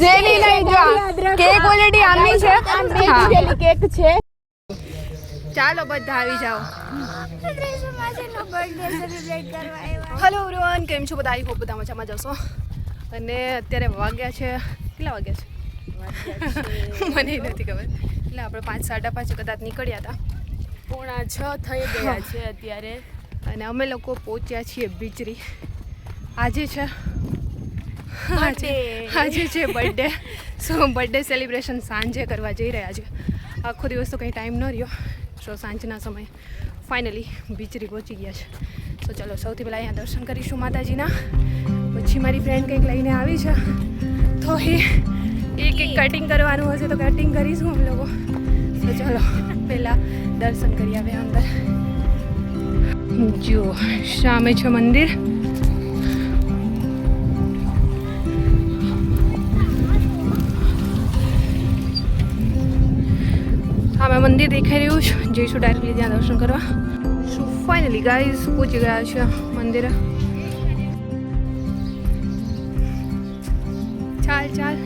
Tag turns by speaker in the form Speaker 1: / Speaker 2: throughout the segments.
Speaker 1: જેની નહીં જો કેક ઓલરેડી આમની છે હા કેક છે ચાલો બધા આવી જાઓ હેલો એવરીવન કેમ છો બધા આઈ હોપ બધા મજામાં જશો અને અત્યારે વાગ્યા છે કેટલા વાગ્યા છે મને નથી ખબર એટલે આપણે 5:30 કદાચ નીકળ્યા હતા 5:45 થઈ ગયા છે અત્યારે અને અમે લોકો પહોંચ્યા છીએ બીચરી આજે છે બર્થડે સો બર્થડે સેલિબ્રેશન સાંજે કરવા જઈ રહ્યા છે આખો દિવસ તો કંઈ ટાઈમ ન રહ્યો સો સાંજના સમયે ફાઇનલી બીચરી પહોંચી ગયા છે તો ચલો સૌથી પહેલાં અહીંયા દર્શન કરીશું માતાજીના પછી મારી ફ્રેન્ડ કંઈક લઈને આવી છે તો એ કંઈક કટિંગ કરવાનું હશે તો કટિંગ કરીશું અમે લોકો તો ચલો પહેલાં દર્શન કરી આવે અંદર જો સામે છે મંદિર અમે મંદિર દેખાઈ રહ્યું છે જઈશું ડાયરેક્ટલી ત્યાં દર્શન કરવા સો ફાઇનલી ગાઈઝ પહોંચી ગયા છે મંદિરે ચાલ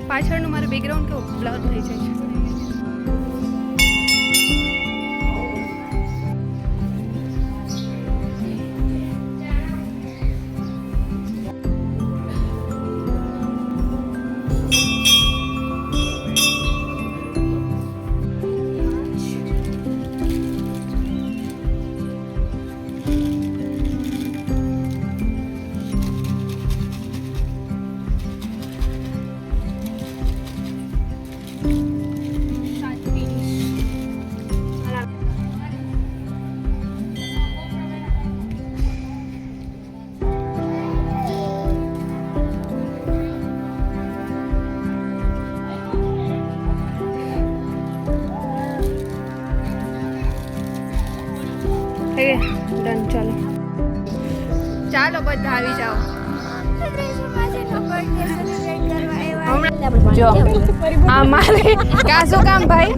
Speaker 1: પાછળનું મારું બેકગ્રાઉન્ડ કેવું બ્લર થઈ જાય છે ડન ચાલો બધા આવી જાઓ જો આ મારે કાશું કામ ભાઈ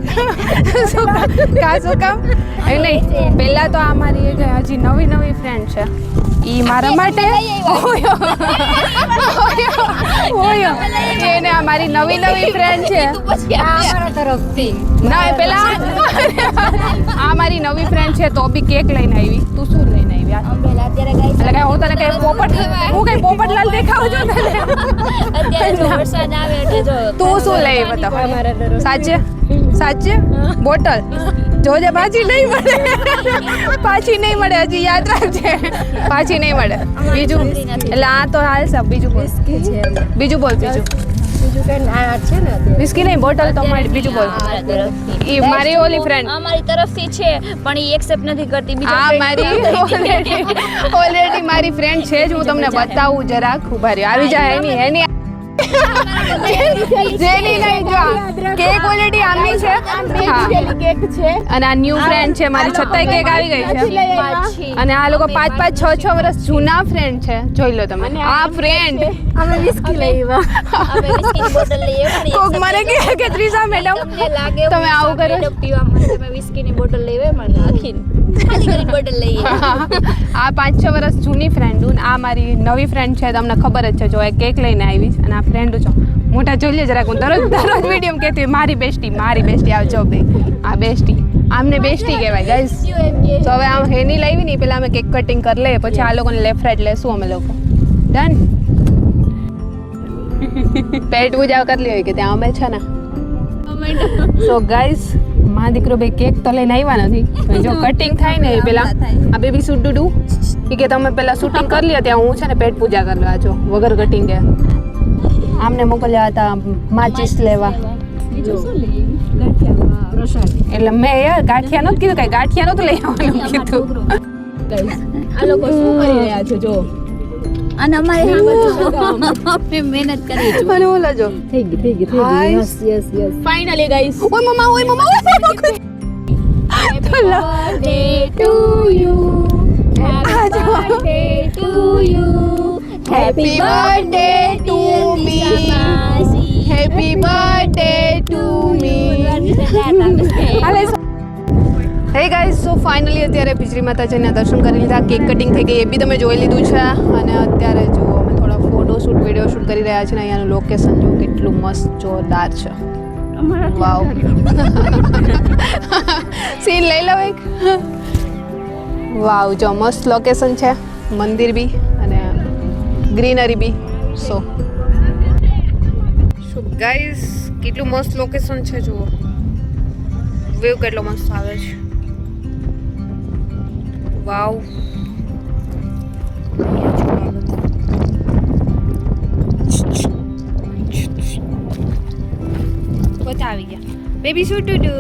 Speaker 1: કાશું કામ એ નહીં પહેલા તો આ મારી હજી નવી ફ્રેન્ડ છે ઈ મારા માટે ઓયો એને આ મારી નવી ફ્રેન્ડ છે મારા તરફથી ના પેલા આ મારી નવી ફ્રેન્ડ છે તો બી કેક લઈને આવી તું શું લઈને આવી અત્યારે ગાઈસ એટલે હું તને કઈ પોપટલાલ દેખાવ છું તને અત્યારે વરસાદ આવે એટલે જો તું શું લઈ બતાવ સાચે બોટલ જોજે પાછી નહીં મળે હજી યાદ રાખજે પાછી નહીં મળે બીજું એટલે આ તો હાલ સબ બીજું બોલ બીજું કઈ ના છે ને વિસ્કી નહીં બોટલ તો મારી બીજું બોલ ઈ મારી ઓલી ફ્રેન્ડ
Speaker 2: અમારી તરફથી છે પણ ઈ એક્સેપ્ટ નથી કરતી
Speaker 1: આ મારી ઓલરેડી મારી ફ્રેન્ડ છે જ હું તમને બતાવું જરાક ઉભા રહ્યો આવી જાય એની જેની નહીં જો કેક ઓલરેડી આમની છે કેક છે અને આ ન્યૂ ફ્રેન્ડ છે મારી છતાંય કેક આવી ગઈ છે અને આ લોકો 5-6 વર્ષ જૂના ફ્રેન્ડ છે જોઈ લો તમે આ ફ્રેન્ડ
Speaker 2: અમે વિસ્કી લઈએ અમે વિસ્કીની બોટલ લઈએ
Speaker 1: કોક મને કે ત્રીજા મેડમ
Speaker 2: લાગે
Speaker 1: તમે આવું કરો
Speaker 2: પીવા માટે અમે વિસ્કીની બોટલ લઈએ મને આખી ખાલી બોટલ લઈએ
Speaker 1: આ 5-6 વર્ષ જૂની ફ્રેન્ડ આ મારી નવી ફ્રેન્ડ છે તમને ખબર જ છે જો એ કેક લઈને આવી છે અને આ ફ્રેન્ડ છો મોટા જોઈ લે જરાક હું દરરોજ વિડીયો કહેતી મારી બેસ્ટી આવજો બે આ બેસ્ટી આમને બેસ્ટી કહેવાય ગાઈસ તો હવે આમ હેની લાવી નહીં પેલા અમે કેક કટિંગ કરી લઈએ પછી આ લોકોને લેફ્ટ રાઈટ લેશું અમે લોકો ડન પેટ પૂજા કરી લે કે ત્યાં અમે છે ને સો ગાઈસ માં દીકરો બે કેક તો લઈને આવ્યા નથી જો કટિંગ થાય ને પેલા આ બેબી શૂટ ડુ કે તમે પેલા શૂટિંગ કરી લે ત્યાં હું છે ને પેટ પૂજા કરવા જો વગર કટિંગ કે આમને મોકલ્યા હતા માચીસ લેવા એટલે મેં યાર ગાંઠિયા નતું કીધું કઈ ગાંઠિયા નતું લઈ આવવાનું કીધું
Speaker 2: આ લોકો શું કરી રહ્યા છે જો અને અમારે આપણે મહેનત કરી છે
Speaker 1: અને ઓલા જો
Speaker 2: થઈ ગઈ યસ
Speaker 1: ફાઇનલી ગાઈસ ઓય મમ્મા
Speaker 2: Happy birthday to you. Happy birthday to you.
Speaker 1: Happy birthday to me. Happy birthday to me. Hey guys so finally અત્યારે બીજરી માતાજીના દર્શન કરી લીધા કેક કટિંગ થઈ ગઈ એ બી તમે જોઈ લીધું છે અને અત્યારે જુઓ અમે થોડા photo photo shoot video shoot કરી રહ્યા છે ને અહીંયાનું લોકેશન જો કેટલું મસ્ત જોરદાર છે. વાવ સીન લઈ લો એક. વાવ જો મસ્ત લોકેશન છે, મંદિર બી અને ગ્રીનરી બી. સો ગાઈઝ કેટલું મસ્ત લોકેશન છે જુઓ, વ્યૂ કેટલો મસ્ત આવે છે. વાવ બધા આવી ગયા. બેબી શું ટુ ડુ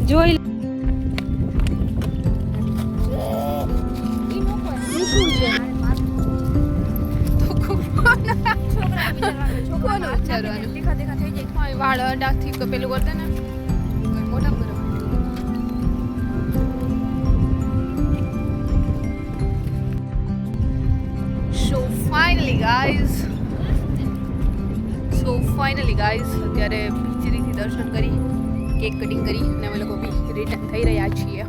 Speaker 1: જોઈ વાળ અડાથી પેલું કરતે ને મોટા બરોબર. સો ફાઇનલી ગાઈઝ અત્યારે ભીચરીથી દર્શન કરી, કેક કટિંગ કરી અને અમે લોકો બી રિટર્ન થઈ રહ્યા છીએ.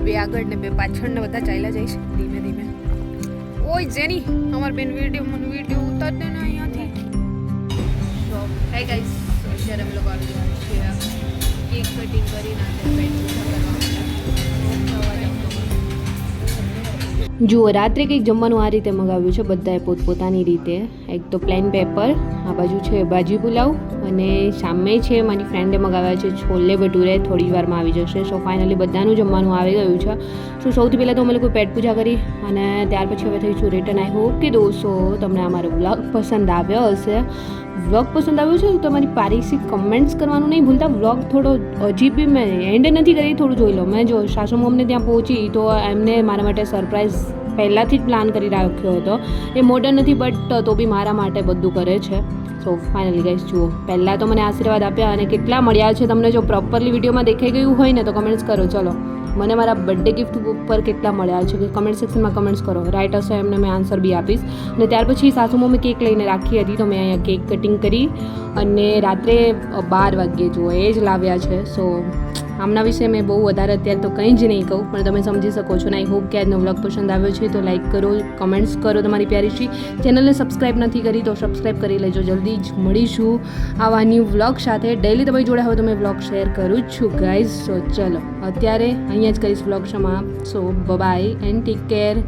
Speaker 1: બે આગળ ને બે પાછળ ને બધા ચાલ્યા જઈશ ધીમે ધીમે. ઓય જેની અમાર બેન વિડીયો ઉતારતે ને અહીંયાથી. સો હે ગાઈઝ અત્યારે અમે લોકો આવી ગયા છીએ કેક કટિંગ કરીને જુઓ રાત્રે કંઈક જમવાનું આ રીતે મગાવ્યું છે બધાએ પોતપોતાની રીતે. એક તો પ્લેન પેપર, આ બાજુ છે ભાજી પુલાવ અને સામે છે મારી ફ્રેન્ડે મગાવ્યા છે છોલે ભટુરે, થોડી વારમાં આવી જશે. સો ફાઇનલી બધાનું જમવાનું આવી ગયું છે. સો સૌથી પહેલાં તો અમે લોકો પેટ પૂજા કરી અને ત્યાર પછી હવે થઈશું રિટર્ન. આઈ હોપ કે દોસ્તો તમને અમારો વ્લોગ પસંદ આવ્યો હશે. વ્લોગ પસંદ આવ્યો છે તો તમારી પારિશિક કમેન્ટ્સ કરવાનું નહીં ભૂલતા. વ્લોગ થોડો હજી બી મેં એન્ડ નથી કરી, થોડું જોઈ લો. મેં જો સાસુ મમ્મીને ત્યાં પહોંચી તો એમને મારા માટે સરપ્રાઈઝ પહેલાંથી જ પ્લાન કરી રાખ્યો હતો. એ મોડર્ન નથી બટ તો બી મારા માટે બધું કરે છે. સો ફાઇનલી ગાઈસ જુઓ, પહેલાં તો મને આશીર્વાદ આપ્યા અને કેટલા મળ્યા છે તમને જો પ્રોપરલી વિડીયોમાં દેખાઈ ગયું હોય ને તો કમેન્ટ્સ કરો. ચલો મને મારા બર્થડે ગિફ્ટ ઉપર કેટલા મળ્યા છે કમેન્ટ સેક્શનમાં કમેન્ટ્સ કરો. રાઈટ હશે એમને મેં આન્સર બી આપીશ. અને ત્યાર પછી સાસુ મમ્મી કેક લઈને રાખી હતી તો મેં અહીંયા કેક કટિંગ કરી અને રાત્રે 12 વાગ્યે જુઓ એ જ લાવ્યા છે. સો આમના વિશે મેં બહુ વધારે અત્યારે તો કંઈ જ નહીં કહું પણ તમે સમજી શકો છો. ને આઈ હોપ કે આજનો વ્લોગ પસંદ આવ્યો છે તો લાઈક કરો, કમેન્ટ્સ કરો તમારી પ્યારીશી. ચેનલને સબસ્ક્રાઈબ નથી કરી તો સબસ્ક્રાઈબ કરી લેજો. જલ્દી જ મળીશું આવા ન્યૂ વ્લોગ સાથે. ડેઈલી તમારી જોડે હવે તો મેં વ્લોગ શેર કરું જ છું ગાઈઝ. સો ચલો અત્યારે અહીંયા જ કરીશ વ્લોગ સમાપ્ત. So bye and take care.